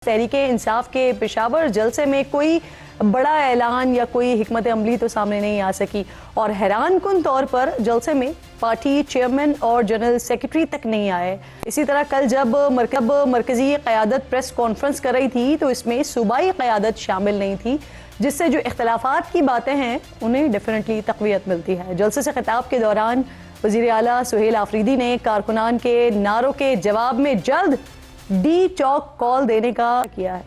तहरीके इंसाफ के पेशावर जलसे में कोई बड़ा ऐलान या कोई हिकमत अमली तो सामने नहीं आ सकी और हैरान कुन तौर पर जलसे में पार्टी चेयरमैन और जनरल सेक्रेटरी तक नहीं आए। इसी तरह कल जब मरकजी क़यादत प्रेस कॉन्फ्रेंस कर रही थी तो इसमें सूबाई क़यादत शामिल नहीं थी, जिससे जो इख्तलाफात की बातें हैं उन्हें डेफिनेटली तक़वियत मिलती है। जलसे से खिताब के दौरान वज़ीर आला सुहेल आफरीदी ने कारकुनान के नारों के जवाब में जल्द डी चौक कॉल देने का किया है।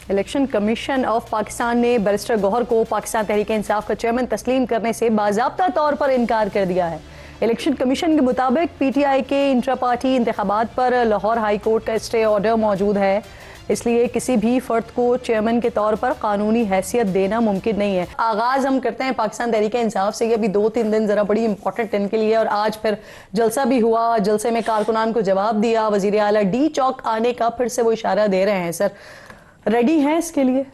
इलेक्शन कमीशन ऑफ पाकिस्तान ने बैरिस्टर गौहर को पाकिस्तान तहरीक इंसाफ का चेयरमैन तस्लीम करने से बाज़ाब्ता तौर पर इनकार कर दिया है। इलेक्शन कमीशन के मुताबिक पीटीआई के इंट्रा पार्टी इंतखाबात पर लाहौर हाई कोर्ट का स्टे ऑर्डर मौजूद है, इसलिए किसी भी फर्द को चेयरमैन के तौर पर कानूनी हैसियत देना मुमकिन नहीं है। आगाज हम करते हैं पाकिस्तान तहरीक इंसाफ से। अभी 2-3 दिन जरा बड़ी इंपॉर्टेंट इनके लिए, और आज फिर जलसा भी हुआ। जलसे में कारकुनान को जवाब दिया। वजीर आला डी चौक आने का फिर से वो इशारा दे रहे हैं। सर रेडी हैं इसके लिए?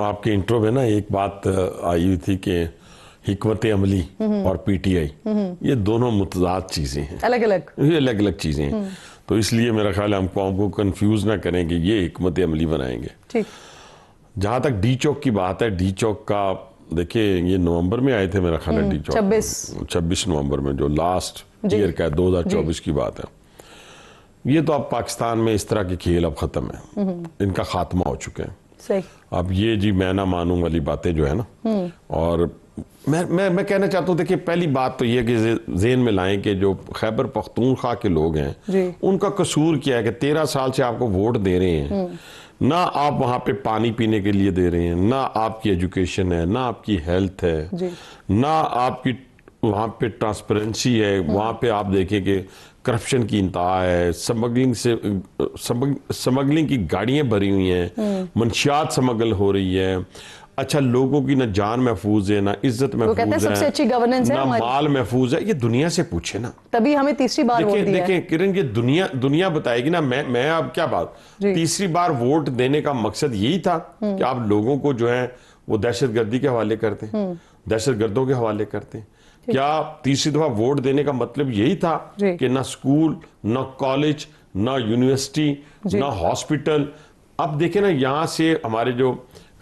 आपके इंट्रो में ना एक बात आई हुई थी कि हिकमत अमली और पीटीआई ये दोनों मुतजाद चीजें हैं, अलग अलग चीजें हैं। तो इसलिए मेरा ख्याल है हम कौम को कंफ्यूज ना करें कि ये हिकमत अमली बनाएंगे। ठीक। जहां तक डी चौक की बात है, डी चौक का देखिए ये नवंबर में आए थे मेरा ख्याल है। डी चौक 26 नवंबर में जो लास्ट ईयर का 2024 की बात है। ये तो अब पाकिस्तान में इस तरह के खेल अब खत्म है, इनका खात्मा हो चुके हैं। सही। अब ये जी मैं ना मानूं वाली बातें जो है ना, और मैं कहना चाहता हूँ, देखिए पहली बात तो ये कि ज़हन में लाएं कि जो खैबर पख्तूनख्वा के लोग हैं उनका कसूर क्या है कि 13 साल से आपको वोट दे रहे हैं, ना आप वहाँ पे पानी पीने के लिए दे रहे हैं, ना आपकी एजुकेशन है, ना आपकी हेल्थ है, ना आपकी वहाँ पे ट्रांसपेरेंसी है। वहाँ पे आप देखें कि करप्शन की इंतहा है, स्मगलिंग की गाड़ियाँ भरी हुई हैं, मंशियात स्मगल हो रही है। अच्छा, लोगों की ना जान महफूज है, ना इज्जत महफूज है, सबसे अच्छी गवर्नेंस है, ना माल महफूज है। ये दुनिया से पूछे ना, तभी हमें तीसरी बार वोट दिया। देखें किरण, ये दुनिया बताएगी ना। मैं अब क्या बात, तीसरी बार वोट देने का मकसद यही था कि आप लोगों को जो है वो दहशतगर्दी के हवाले करते हैं, दहशतगर्दों के हवाले करते हैं। क्या तीसरी दफा वोट देने का मतलब यही था कि ना स्कूल, ना कॉलेज, ना यूनिवर्सिटी, ना हॉस्पिटल। अब देखें ना, यहाँ से हमारे जो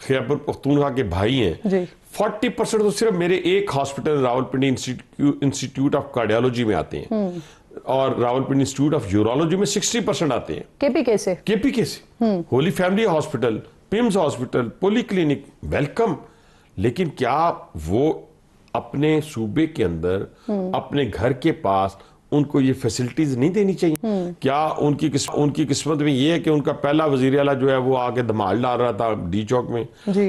खैबर पख्तूनख्वा के भाई हैं 40% तो सिर्फ मेरे एक hospital Rawalpindi institute of cardiology में आते हैं, और रावलपिंडी इंस्टीट्यूट ऑफ यूरोलॉजी में 60% आते हैं। केपीके से Holy Family hospital, PIMS hospital, polyclinic, welcome. लेकिन क्या वो अपने सूबे के अंदर अपने घर के पास उनको ये फैसिलिटीज नहीं देनी चाहिए? क्या उनकी किस्मत में ये है कि उनका पहला वजीर आला जो है वो आके धमाल डाल रहा था डी चौक में,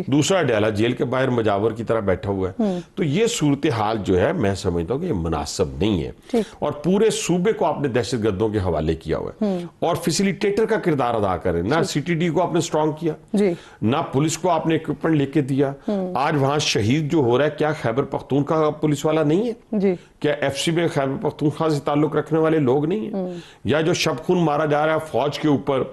दूसरा डाला जेल के बाहर मजावर की तरह बैठा हुआ है? तो ये सूरत हाल जो है मैं समझता हूँ कि ये मुनासिब नहीं है, और पूरे सूबे को आपने दहशतगर्दों के हवाले किया हुआ है, और फैसिलिटेटर का किरदार अदा करें ना। सीटीडी को आपने स्ट्रॉन्ग किया ना, पुलिस को आपने इक्विपमेंट लेके दिया। आज वहां शहीद जो हो रहा है, क्या खैबर पख्तूनख्वा का पुलिस वाला नहीं है? क्या एफसी में खैबर पख्तूनख्वा से ताल्लुक रखने वाले लोग नहीं है? या जो शब खून मारा जा रहा है फौज के ऊपर,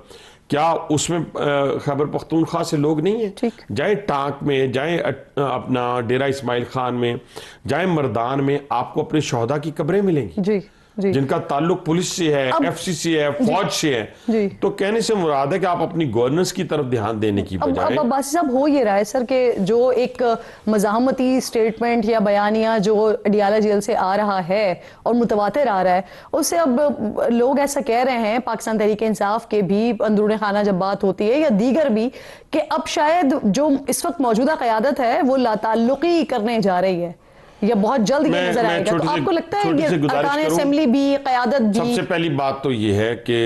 क्या उसमें खैबर पख्तूनख्वा से लोग नहीं है? जाए टांक में, जाए अपना डेरा इस्माइल खान में, जाए मर्दान में, आपको अपने शहदा की कब्रें मिलेंगी जिनका ताल्लुक पुलिस से है, एफसी से है, फौज से है। तो कहने से मुराद है कि आप अपनी गवर्नेंस की तरफ ध्यान देने की बजाय। अब बासी साहब हो ये रहा है सर कि जो एक मज़ाहमती स्टेटमेंट या बयानिया जो अडियाला जेल से आ रहा है और मुतवातिर आ रहा है, उससे अब लोग ऐसा कह रहे हैं, पाकिस्तान तहरीक इंसाफ के भी अंदरूनी खाना जब बात होती है या दीगर भी, कि अब शायद जो इस वक्त मौजूदा क़यादत है वो लाताल्लुकी करने जा रही है या बहुत जल्द ये नजर आएगा। तो आपको लगता है कि अरकान असेंबली भी, क़यादत भी? सबसे पहली बात तो ये है कि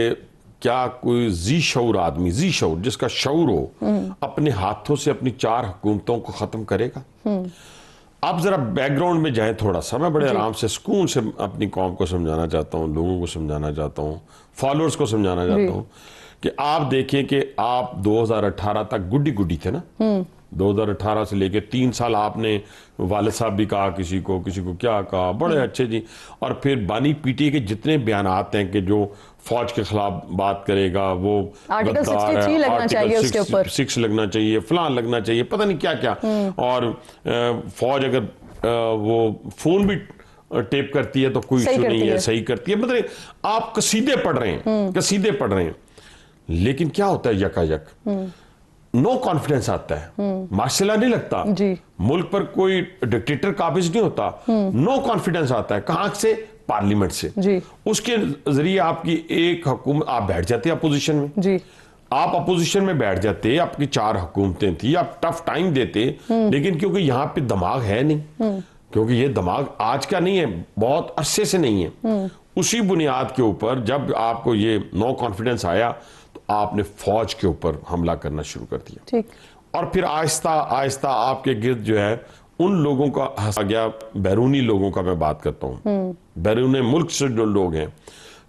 क्या कोई जी शऊर आदमी, जिसका शऊर हो, अपने हाथों से अपनी 4 हुकूमतों को खत्म करेगा? आप जरा बैकग्राउंड में जाएं थोड़ा सा। मैं बड़े आराम से सुकून से अपनी कौम को समझाना चाहता हूँ, लोगों को समझाना चाहता हूँ, फॉलोअर्स को समझाना चाहता हूँ कि आप देखें कि आप 2018 तक गुड्डी थे ना, 2018 से लेके 3 साल आपने वालिद साहब भी कहा, किसी को क्या कहा, बड़े अच्छे जी। और फिर बानी पीटीआई के जितने बयानात हैं कि जो फौज के खिलाफ बात करेगा वो आर्टिकल गद्दार 63 है, लगना चाहिए उसके ऊपर, 6 लगना चाहिए, फलां लगना चाहिए, पता नहीं क्या क्या। और फौज अगर वो फोन भी टेप करती है तो कोई इशू नहीं है, सही करती है। मतलब आप कसीदे पढ़ रहे हैं, कसीदे पढ़ रहे हैं, लेकिन क्या होता है यकायक नो कॉन्फिडेंस आता है, मार्शला नहीं लगता जी। मुल्क पर कोई डिक्टेटर काबिज नहीं होता, नो कॉन्फिडेंस आता है। कहां से? पार्लियामेंट से जी। उसके जरिए आपकी एक हुकूमत, आप बैठ जाते हैं अपोजिशन में जी, आप अपोजिशन में बैठ जाते, आपकी 4 हुकूमतें थी, आप टफ टाइम देते, लेकिन क्योंकि यहां पे दिमाग है नहीं, क्योंकि ये दिमाग आज का नहीं है, बहुत अरसे से नहीं है, उसी बुनियाद के ऊपर जब आपको ये नो कॉन्फिडेंस आया तो आपने फौज के ऊपर हमला करना शुरू कर दिया। ठीक। और फिर आहिस्ता आहिस्ता आपके गिर्द जो है उन लोगों का आ गया, बैरूनी लोगों का मैं बात करता हूं, बैरून मुल्क से जो लोग हैं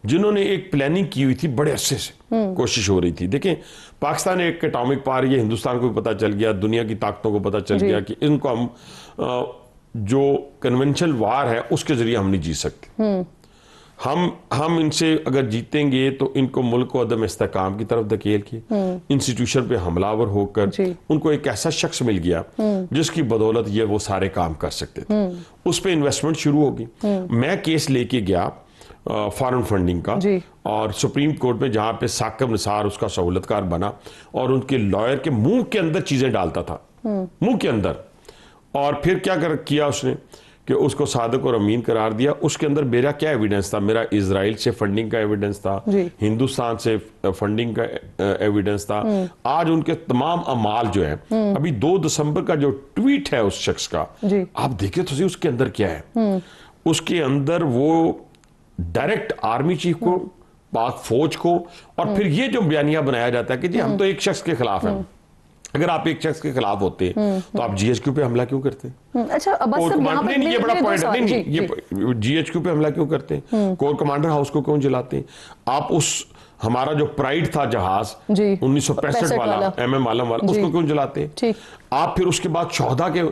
जिन्होंने एक प्लानिंग की हुई थी, बड़े अरसे से कोशिश हो रही थी। देखें, पाकिस्तान एक एटॉमिक पावर, ये हिंदुस्तान को भी पता चल गया, दुनिया की ताकतों को पता चल गया कि इनको हम जो कन्वेंशनल वार है उसके जरिए हम नहीं जीत सकते। हम इनसे अगर जीतेंगे तो इनको मुल्क को अदम इस्तेकाम की तरफ धकेल के इंस्टीट्यूशन पे हमलावर होकर उनको एक ऐसा शख्स मिल गया जिसकी बदौलत ये वो सारे काम कर सकते थे। उस पर इन्वेस्टमेंट शुरू होगी। मैं केस लेके गया फॉरेन फंडिंग का, और सुप्रीम कोर्ट में जहां पे साकिब निसार उसका सहूलतकार बना और उनके लॉयर के मुंह के अंदर चीजें डालता था, मुंह के अंदर। और फिर क्या किया उसने कि उसको सादिक और अमीन करार दिया। उसके अंदर मेरा क्या एविडेंस था? मेरा इजराइल से फंडिंग का एविडेंस था, हिंदुस्तान से फंडिंग का एविडेंस था। आज उनके तमाम अमाल जो है, अभी 2 दिसंबर का जो ट्वीट है उस शख्स का, आप देखिए तो सही उसके अंदर क्या है। उसके अंदर वो डायरेक्ट आर्मी चीफ को, पाक फौज को, और फिर ये जो बयानिया बनाया जाता है कि जी हम तो एक शख्स के खिलाफ हैं। अगर आप एक शख्स के खिलाफ होते तो आप जीएचक्यू पे हमला क्यों करते? अच्छा, ये बड़ा पॉइंट है। नहीं, ये जीएचक्यू पे हमला क्यों करते? कोर कमांडर हाउस को क्यों जलाते? आप उस हमारा जो प्राइड था जहाज 1965 वाला MM आलम वाला, उसको क्यों जलाते? आप फिर उसके बाद शोहदा के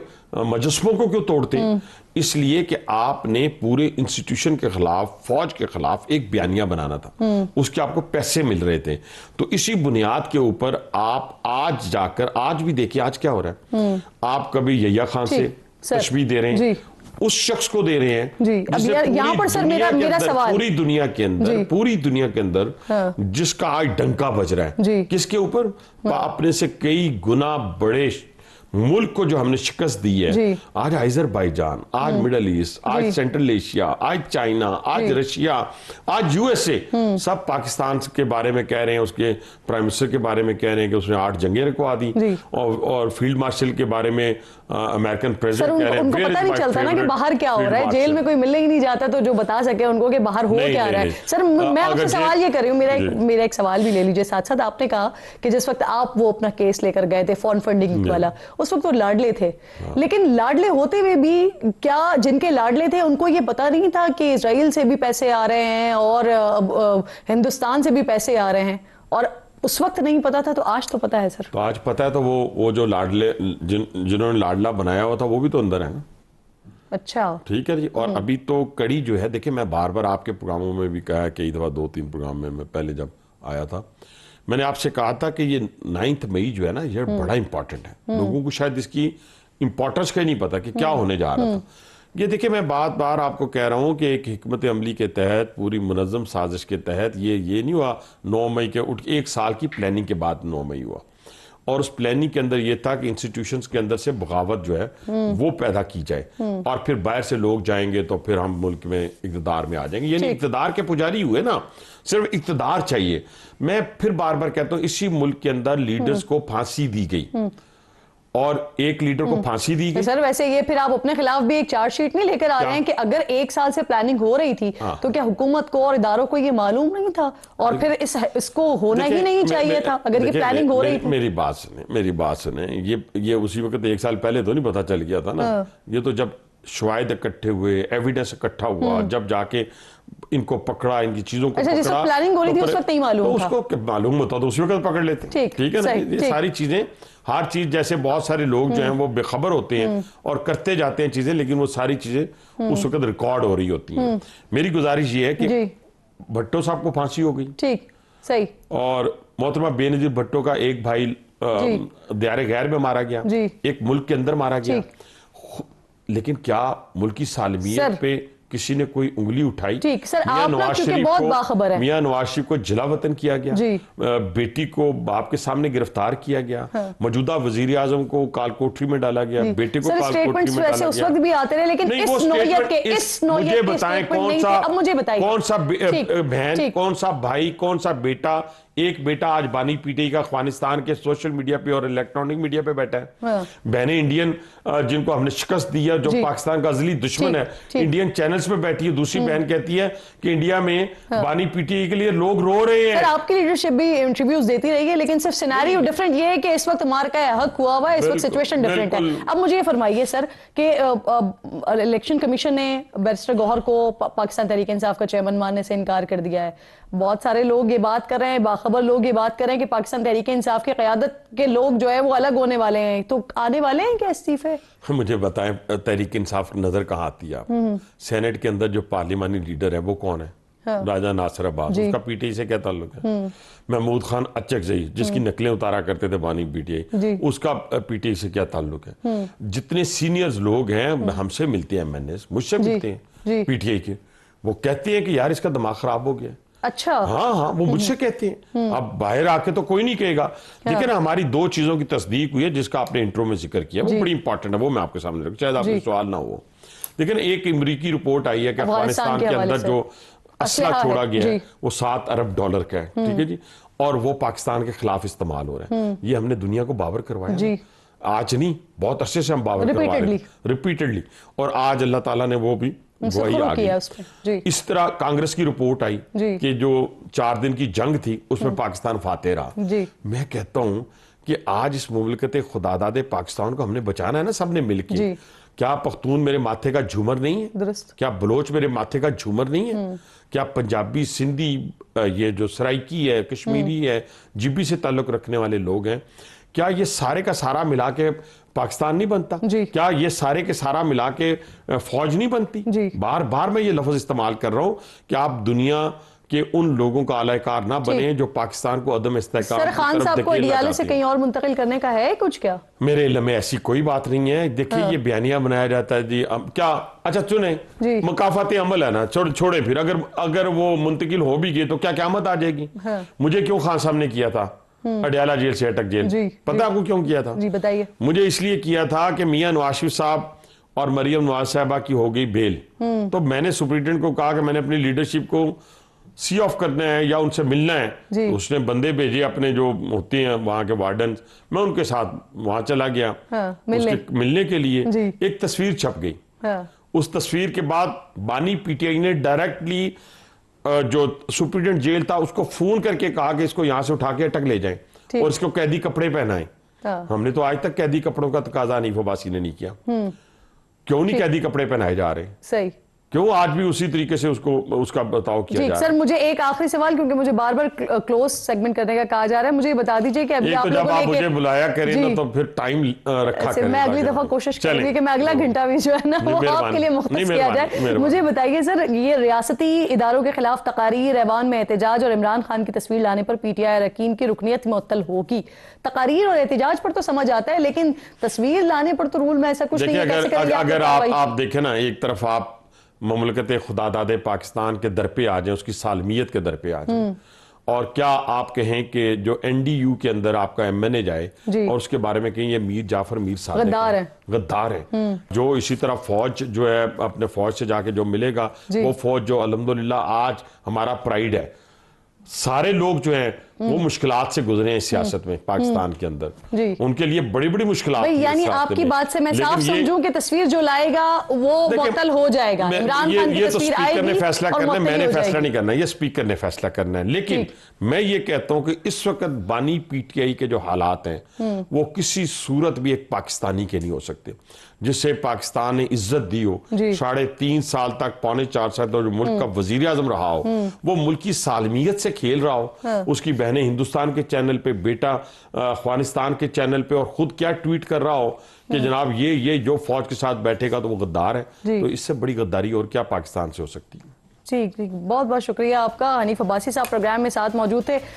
मजस्मों को क्यों तोड़ते? इसलिए कि आपने पूरे इंस्टीट्यूशन के खिलाफ, फौज के खिलाफ एक बयानिया बनाना था, उसके आपको पैसे मिल रहे थे। तो इसी बुनियाद के ऊपर आप आज जाकर, आज भी देखिए आज क्या हो रहा है, आप कभी यहिया खान से तशबीह दे रहे हैं, उस शख्स को दे रहे हैं जी। अब यहाँ पर सर मेरा सवाल, पूरी दुनिया के अंदर जिसका आज डंका बज रहा है, किसके ऊपर? अपने से कई गुना बड़े मुल्क को जो हमने शिकस्त दी है। आज अजरबैजान, आज मिडल ईस्ट, आज सेंट्रल एशिया, आज चाइना, आज रशिया, आज यूएसए, सब पाकिस्तान के बारे में कह रहे हैं, उसके प्राइम मिनिस्टर के बारे में कह रहे हैं कि उसने 8 जंगें रुकवा दी, और फील्ड मार्शल के बारे में अमेरिकन प्रेसिडेंट कह रहे हैं। उनको पता नहीं चलता ना कि बाहर क्या हो रहा है, जेल में कोई मिलने ही नहीं जाता तो जो बता सके उनको कि बाहर हो क्या रहा है। सर मैं आपसे सवाल ये कर रही हूँ, मेरा एक सवाल भी ले लीजिए साथ साथ। आपने कहा कि जिस वक्त आप वो अपना केस लेकर गए थे फॉरेन फंडिंग वाला, उस वक्त तो लाडले थे, लेकिन लाडले होते हुए भी क्या जिनके लाडले थे उनको ये पता नहीं था कि इजराइल से भी पैसे आ रहे हैं और हिंदुस्तान से भी पैसे आ रहे हैं? और उस वक्त नहीं पता था तो आज तो पता है सर। तो आज पता है तो वो जो लाडले जिन्होंने लाडला बनाया हुआ था वो भी तो अंदर है ना। अच्छा, ठीक है जी। और अभी तो कड़ी जो है, देखिए मैं बार बार आपके प्रोग्रामों में भी कहा है, कई दफा 2-3 प्रोग्राम में मैं पहले जब आया था मैंने आपसे कहा था कि ये 9 मई जो है ना, ये बड़ा इंपॉर्टेंट है। लोगों को शायद इसकी इंपॉर्टेंस का ही नहीं पता कि क्या होने जा रहा था। ये देखिए मैं बार आपको कह रहा हूं कि एक हिकमत अमली के तहत, पूरी मुनज़्ज़म साजिश के तहत ये नहीं हुआ 9 मई के उठ 1 साल की प्लानिंग के बाद 9 मई हुआ। और उस प्लानिंग के अंदर ये था कि इंस्टीट्यूशंस के अंदर से बगावत जो है वो पैदा की जाए, और फिर बाहर से लोग जाएंगे तो फिर हम मुल्क में इक़्तिदार में आ जाएंगे। यानी इक़्तिदार के पुजारी हुए ना, सिर्फ इक़्तिदार चाहिए। मैं फिर बार कहता हूं, इसी मुल्क के अंदर लीडर्स को फांसी दी गई, और एक लीडर को फांसी दी गई। सर वैसे ये फिर आप अपने खिलाफ भी एक चार्जशीट नहीं लेकर आ रहे हैं कि अगर 1 साल से प्लानिंग हो रही थी तो क्या हुकूमत को और इदारों को ये मालूम नहीं था, और फिर इसको होना ही नहीं चाहिए था अगर ये प्लानिंग हो रही थी? मेरी बात सुने, ये उसी वक्त 1 साल पहले तो नहीं पता चल गया था ना। ये तो जब शवाहिद इकट्ठे हुए, एविडेंस इकट्ठा हुआ, जब जाके इनको पकड़ा, इनकी चीजों को अच्छा, जिस पकड़ा, वक्त प्लानिंग हो रही थी उस वक्त नहीं मालूम तो था। उसको क्या मालूम होता तो उसी वक्त पकड़ लेते। ठीक है ना, सही, ये ठीक। सारी चीजें, हर चीज, जैसे बहुत सारे लोग जो हैं वो बेखबर होते हैं और करते जाते हैं चीजें, लेकिन वो सारी चीजें उस वक्त रिकॉर्ड हो रही होती हैं। मेरी गुजारिश ये है कि जी भट्टो साहब को फांसी हो गई, ठीक सही, और मोहतरमा बेनजीर भट्टो का एक भाई दियारे गैर में मारा गया, जी। एक मुल्क के अंदर मारा गया, ठीक। लेकिन क्या मुल्क की सालमियत पे किसी ने कोई उंगली उठाई? ठीक सर, मियां आप ना नवाज क्योंकि शरीफ बहुत को, बाखबर है। मियां नवाज शरीफ को जिला वतन किया गया, जी। बेटी को बाप के सामने गिरफ्तार किया गया, मौजूदा वजीर आजम को कालकोठरी में डाला गया, बेटे को सर कालकोठरी स्टेटमेंट्स में वैसे डाला उस वक्त गया। भी आते रहे, लेकिन नहीं, इस वो नौयत statement के मुझे बताएं statement कौन नहीं सा, थे। अब मुझे बताइए, कौन सा ठीक, बहन, ठीक। कौन सा भाई, कौन सा बेटा, एक बेटा आज बानी पीटीआई का अफगानिस्तान के सोशल मीडिया पे और इलेक्ट्रॉनिक मीडिया पे बैठा है, हाँ। बहनें इंडियन जिनको हमने शिकस्त दी है, जो जी। पाकिस्तान का अजली दुश्मन ठीक, है, ठीक। इंडियन चैनल्स पे बैठी है, दूसरी बहन कहती है कि इंडिया में बानी पीटीआई के लिए लोग रो रहे हैं। सर आपकी लीडरशिप भी इंटरव्यूज देती रही है, लेकिन सिर्फ सिनेरियो डिफरेंट ये है कि इस वक्त मार का हक हुआ हुआ है, इस वक्त बिल्कुल, सिचुएशन डिफरेंट है। बिल्कुल। अब मुझे ये फरमाइए सर कि इलेक्शन कमीशन ने बैरिस्टर गौहर को पाकिस्तान तहरीक इंसाफ का चेयरमैन मानने से इनकार कर दिया है। बहुत सारे लोग ये बात कर रहे हैं, बाखबर लोग ये बात कर रहे हैं कि पाकिस्तान तहरीक इंसाफ की क़यादत के लोग जो है वो अलग होने वाले हैं, तो आने वाले हैं क्या इस्तीफे? मुझे बताएं, तहरीक इंसाफ नजर कहाँ आती है आपको? सेनेट के अंदर जो पार्लिमानी लीडर है वो कौन है? राजा नासिर अब्बास, उसका पीटीआई से क्या ताल्लुक है? महमूद खान अचकजई, जिसकी नकलें उतारा करते थे बानी पीटीआई, उसका पीटीआई से क्या ताल्लुक है? जितने सीनियर्स लोग हैं हमसे मिलते हैं, एमएनएस मुझसे मिलते हैं पीटीआई के, वो कहते हैं कि यार इसका दिमाग खराब हो गया। अच्छा, हाँ, वो मुझसे कहते हैं। अब बाहर आके तो कोई नहीं कहेगा, लेकिन हमारी दो चीजों की तस्दीक हुई है जिसका आपने इंट्रो में जिक्र किया, वो बड़ी इंपॉर्टेंट है, वो मैं आपके सामने रखूं, शायद आपके सवाल ना हो। लेकिन एक अमरीकी रिपोर्ट आई है कि अफगानिस्तान के अंदर जो असला छोड़ा गया है वो $7 अरब का है, ठीक है जी, और वो पाकिस्तान के खिलाफ इस्तेमाल हो रहा है। ये हमने दुनिया को बावर करवाया जी। आज नहीं, बहुत अच्छे से हम बावर करवा रहे हैं रिपीटेडली, और आज अल्लाह ताला ने वो भी वही आ गई। इस तरह कांग्रेस की रिपोर्ट आई कि जो 4 दिन की जंग थी उसमें पाकिस्तान फातेह रहा। मैं कहता हूं कि आज इस मुमलिकत खुदादाद पाकिस्तान को हमने बचाना है ना, सबने मिलकर। क्या पख्तून मेरे माथे का झूमर नहीं है? दुरुस्त। क्या बलोच मेरे माथे का झूमर नहीं है? क्या पंजाबी, सिंधी, ये जो सराइकी है, कश्मीरी है, जिब्बी से ताल्लुक रखने वाले लोग हैं, क्या ये सारे का सारा मिला के पाकिस्तान नहीं बनता? क्या ये सारे के सारा मिला के फौज नहीं बनती? बार बार मैं ये लफ्ज इस्तेमाल कर रहा हूं कि आप दुनिया कि उन लोगों का आलाकार ना बने जो पाकिस्तान को अदम इस्तेहकाम सर खान साहब को अडियाले से कहीं और मुंतकिल करने का है कुछ? क्या मेरे इल्म में ऐसी कोई बात नहीं है। देखिए ये बयानिया बनाया जाता है जी, क्या अच्छा चुने मकाफात अमल है ना, छोड़े फिर अगर वो मुंतकिल हो भी गए तो क्या क़यामत आ जाएगी? मुझे क्यों खान साहब ने किया था अडियाला जेल से अटक जेल? पता आपको क्यों किया था? जी बताइए। मुझे इसलिए किया था कि मियां नवाज शरीफ साहब और मरियम नवाज साहबा की हो गई बेल, तो मैंने सुप्रीटेंडेंट को कहा कि मैंने अपनी लीडरशिप को सी ऑफ करना है या उनसे मिलना है, तो उसने बंदे भेजे अपने जो होते हैं वहां के वार्डन, मैं उनके साथ वहां चला गया मिलने के लिए। एक तस्वीर छप गई, उस तस्वीर के बाद बानी पीटीआई ने डायरेक्टली जो सुप्रीटेंडेंट जेल था उसको फोन करके कहा कि इसको यहां से उठा के अटक ले जाएं और इसको कैदी कपड़े पहनाएं। हमने तो आज तक कैदी कपड़ों का तकाजा अनीफ अब्बासी ने नहीं किया। क्यों नहीं कैदी कपड़े पहनाए जा रहे? सही, क्यों आज भी उसी तरीके से उसका बर्ताव किया जा रहा है? सर मुझे एक आखिरी सवाल, क्योंकि मुझे बार बार क्लोज सेगमेंट करने का कहा जा रहा है, मुझे बता दीजिए कि अभी आप जब आप मुझे बुलाया करें ना तो फिर टाइम रखा करें। मैं अगली दफा कोशिश करूंगी कि मैं अगला घंटा भी जो है ना वो आपके लिए मुख्तस किया जाए। मुझे बताइए सर, ये रियासती इदारों के खिलाफ तकारीर, ऐवान में एहतजाज और इमरान खान की तस्वीर लाने पर पीटीआई अरकान की रुकनियत मुअत्तल होगी। तकारीर और एहतजाज पर तो समझ आता है, लेकिन तस्वीर लाने पर तो रूल में ऐसा कुछ नहीं है। अगर आप देखें ना, एक तरफ आप मुमलिकत खुदादाद पाकिस्तान के दर पे आ जाए, उसकी सालमियत के दर पे आ जाए, और क्या आप कहें कि जो एनडीयू के अंदर आपका एमएनए जाए और उसके बारे में कहें ये मीर जाफर मीर सादिक गद्दार है, जो इसी तरह फौज जो है अपने फौज से जाके जो मिलेगा वो फौज जो अल्हम्दुलिल्लाह आज हमारा प्राइड है, सारे लोग जो हैं वो मुश्किलात से गुजरे हैं सियासत में पाकिस्तान के जी। अंदर, उनके लिए बड़ी बड़ी मुश्किलात भाई थी इस यानी रास्ते आपकी में। बात से मैं लेकिन साफ ये- समझूं कि तस्वीर जो लाएगा वो देखिए, मुअत्तल हो जाएगा। इमरान खान की ये तो तस्वीर स्पीकर ने आएगी फैसला और करना है, मुअत्तल मैंने हो फैसला जाएगी। नहीं करना, ये स्पीकर ने फैसला करना है। लेकिन मैं ये कहता हूं कि इस वक्त बानी पीटीआई के जो हालात हैं वो किसी सूरत भी एक पाकिस्तानी के नहीं हो सकते, जिससे पाकिस्तान ने इज्जत दी हो। 3.5 साल तक, 4.25 साल तक जो मुल्क का वजीर आजम रहा हो, वो मुल्क की सालमियत से खेल रहा हो। उसकी बहनें हिंदुस्तान के चैनल पे, बेटा अफगानिस्तान के चैनल पे, और खुद क्या ट्वीट कर रहा हो कि जनाब ये जो फौज के साथ बैठेगा तो वो गद्दार है। तो इससे बड़ी गद्दारी और क्या पाकिस्तान से हो सकती है। जी, बहुत बहुत शुक्रिया आपका। हनीफ अब्बासी साहब प्रोग्राम में साथ मौजूद थे।